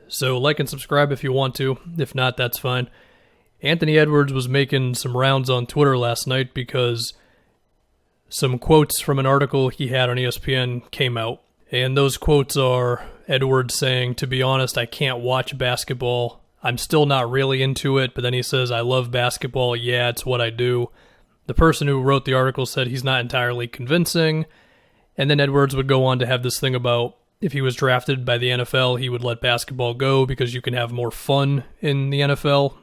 So like and subscribe if you want to. If not, that's fine. Anthony Edwards was making some rounds on Twitter last night because some quotes from an article he had on ESPN came out. And those quotes are Edwards saying, "To be honest, I can't watch basketball. I'm still not really into it." But then he says, "I love basketball. Yeah, it's what I do." The person who wrote the article said he's not entirely convincing. And then Edwards would go on to have this thing about if he was drafted by the NFL, he would let basketball go because you can have more fun in the NFL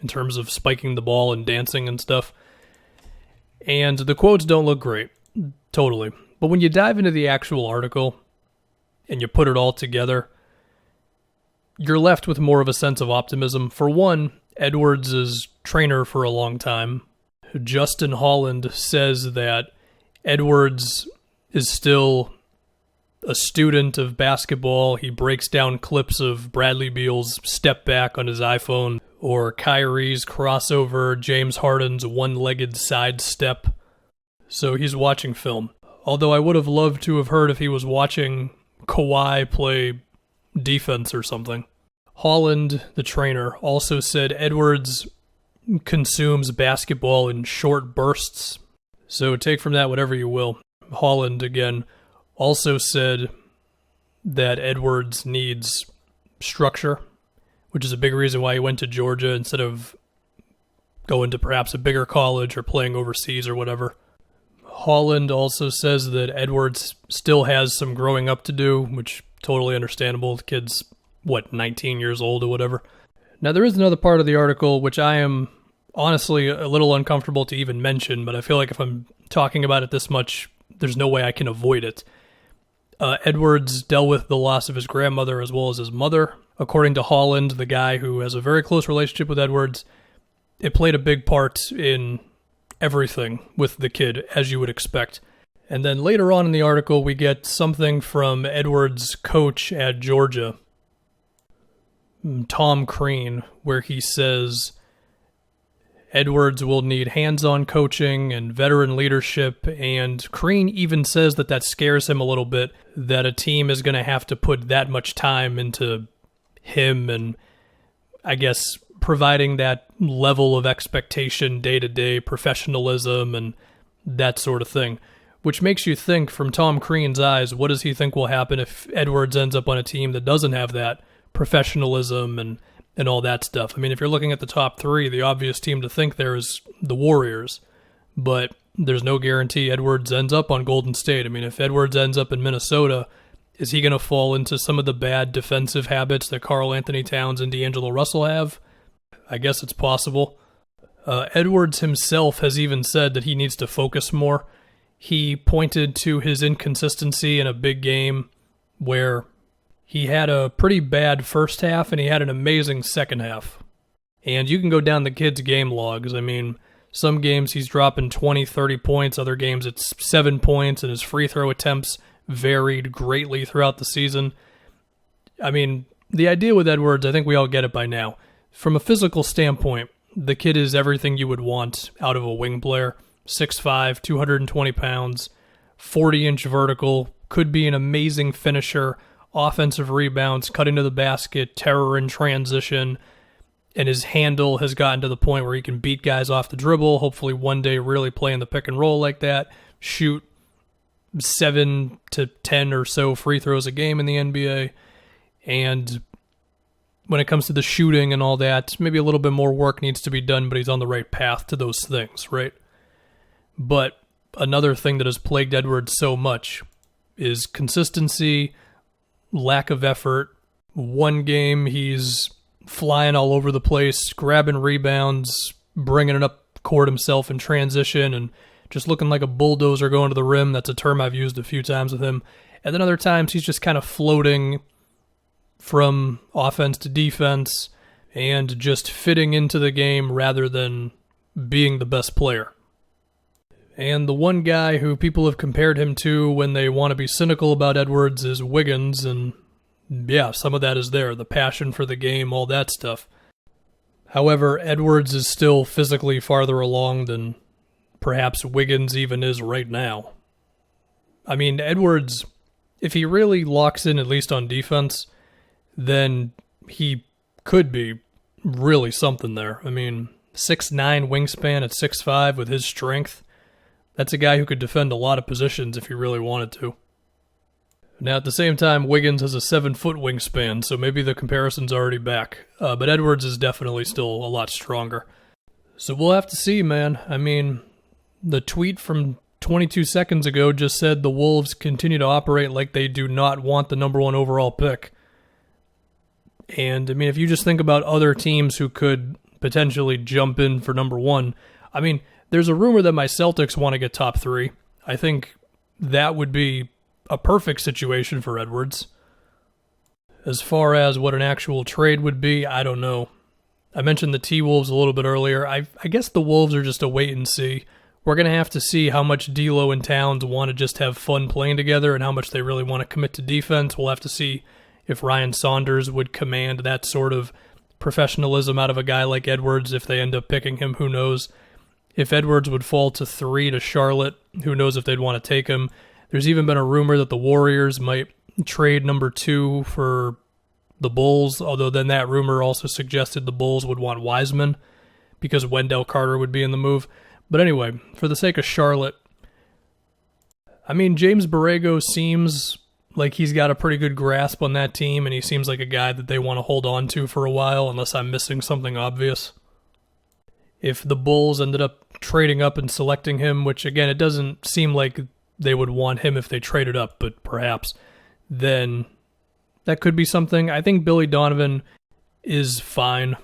in terms of spiking the ball and dancing and stuff. And the quotes don't look great, totally. But when you dive into the actual article and you put it all together, you're left with more of a sense of optimism. For one, Edwards' trainer for a long time, Justin Holland, says that Edwards is still a student of basketball. He breaks down clips of Bradley Beal's step back on his iPhone or Kyrie's crossover, James Harden's one-legged side step. So he's watching film. Although I would have loved to have heard if he was watching Kawhi play defense or something. Holland, the trainer, also said Edwards consumes basketball in short bursts. So take from that whatever you will. Holland, again, also said that Edwards needs structure, which is a big reason why he went to Georgia instead of going to perhaps a bigger college or playing overseas or whatever. Holland also says that Edwards still has some growing up to do, which totally understandable. The kid's, 19 years old or whatever. Now, there is another part of the article which I am honestly a little uncomfortable to even mention, but I feel like if I'm talking about it this much, there's no way I can avoid it. Edwards dealt with the loss of his grandmother as well as his mother. According to Holland, the guy who has a very close relationship with Edwards, it played a big part in everything with the kid, as you would expect. And then later on in the article, we get something from Edwards' coach at Georgia, Tom Crean, where he says Edwards will need hands-on coaching and veteran leadership, and Crean even says that scares him a little bit, that a team is going to have to put that much time into him and, I guess, providing that level of expectation day-to-day, professionalism, and that sort of thing. Which makes you think, from Tom Crean's eyes, what does he think will happen if Edwards ends up on a team that doesn't have that professionalism and all that stuff? I mean, if you're looking at the top three, the obvious team to think there is the Warriors, but there's no guarantee Edwards ends up on Golden State. I mean, if Edwards ends up in Minnesota, is he going to fall into some of the bad defensive habits that Karl Anthony Towns and D'Angelo Russell have? I guess it's possible. Edwards himself has even said that he needs to focus more. He pointed to his inconsistency in a big game where he had a pretty bad first half, and he had an amazing second half. And you can go down the kid's game logs. I mean, some games he's dropping 20, 30 points. Other games it's 7 points, and his free throw attempts varied greatly throughout the season. I mean, the idea with Edwards, I think we all get it by now. From a physical standpoint, the kid is everything you would want out of a wing player. 6'5", 220 pounds, 40-inch vertical, could be an amazing finisher, offensive rebounds, cutting to the basket, terror in transition, and his handle has gotten to the point where he can beat guys off the dribble, hopefully one day really play in the pick and roll like that, shoot 7 to 10 or so free throws a game in the NBA, and when it comes to the shooting and all that, maybe a little bit more work needs to be done, but he's on the right path to those things, right? But another thing that has plagued Edwards so much is consistency, lack of effort. One game, he's flying all over the place, grabbing rebounds, bringing it up court himself in transition, and just looking like a bulldozer going to the rim. That's a term I've used a few times with him. And then other times, he's just kind of floating from offense to defense and just fitting into the game rather than being the best player. And the one guy who people have compared him to when they want to be cynical about Edwards is Wiggins, and yeah, some of that is there, the passion for the game, all that stuff. However, Edwards is still physically farther along than perhaps Wiggins even is right now. I mean, Edwards, if he really locks in at least on defense, then he could be really something there. I mean, 6'9" wingspan at 6'5" with his strength. That's a guy who could defend a lot of positions if he really wanted to. Now, at the same time, Wiggins has a 7-foot wingspan, so maybe the comparison's already back. But Edwards is definitely still a lot stronger. So we'll have to see, man. I mean, the tweet from 22 seconds ago just said the Wolves continue to operate like they do not want the number 1 overall pick. And, I mean, if you just think about other teams who could potentially jump in for number 1, I mean, there's a rumor that my Celtics want to get top 3. I think that would be a perfect situation for Edwards. As far as what an actual trade would be, I don't know. I mentioned the T-Wolves a little bit earlier. I guess the Wolves are just a wait and see. We're going to have to see how much D'Lo and Towns want to just have fun playing together and how much they really want to commit to defense. We'll have to see if Ryan Saunders would command that sort of professionalism out of a guy like Edwards. If they end up picking him, who knows? If Edwards would fall to 3 to Charlotte, who knows if they'd want to take him. There's even been a rumor that the Warriors might trade number 2 for the Bulls, although then that rumor also suggested the Bulls would want Wiseman because Wendell Carter would be in the move. But anyway, for the sake of Charlotte, I mean, James Borrego seems like he's got a pretty good grasp on that team, and he seems like a guy that they want to hold on to for a while, unless I'm missing something obvious. If the Bulls ended up trading up and selecting him, which again, it doesn't seem like they would want him if they traded up, but perhaps, then that could be something. I think Billy Donovan is fine.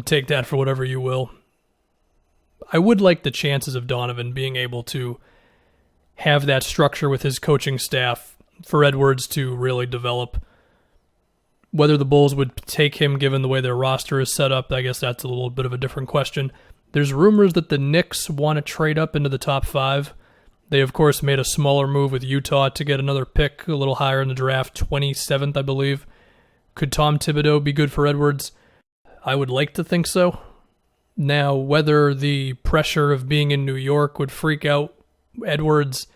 Take that for whatever you will. I would like the chances of Donovan being able to have that structure with his coaching staff for Edwards to really develop. Whether the Bulls would take him given the way their roster is set up, I guess that's a little bit of a different question. There's rumors that the Knicks want to trade up into the top 5. They, of course, made a smaller move with Utah to get another pick a little higher in the draft, 27th, I believe. Could Tom Thibodeau be good for Edwards? I would like to think so. Now, whether the pressure of being in New York would freak out Edwards,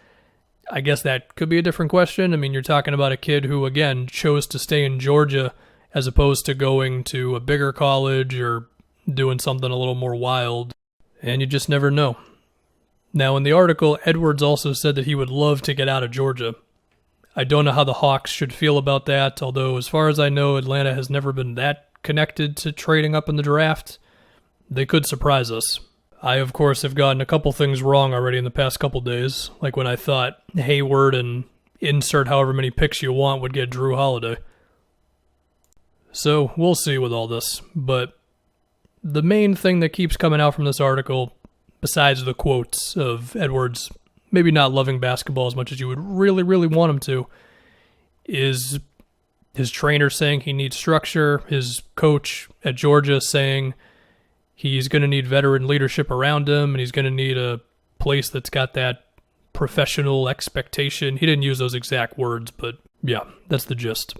I guess that could be a different question. I mean, you're talking about a kid who, again, chose to stay in Georgia as opposed to going to a bigger college or doing something a little more wild, and you just never know. Now, in the article, Edwards also said that he would love to get out of Georgia. I don't know how the Hawks should feel about that, although as far as I know, Atlanta has never been that connected to trading up in the draft. They could surprise us. I, of course, have gotten a couple things wrong already in the past couple days, like when I thought Hayward and insert however many picks you want would get Drew Holiday. So, we'll see with all this, but the main thing that keeps coming out from this article, besides the quotes of Edwards maybe not loving basketball as much as you would really, really want him to, is his trainer saying he needs structure, his coach at Georgia saying he's going to need veteran leadership around him, and he's going to need a place that's got that professional expectation. He didn't use those exact words, but yeah, that's the gist.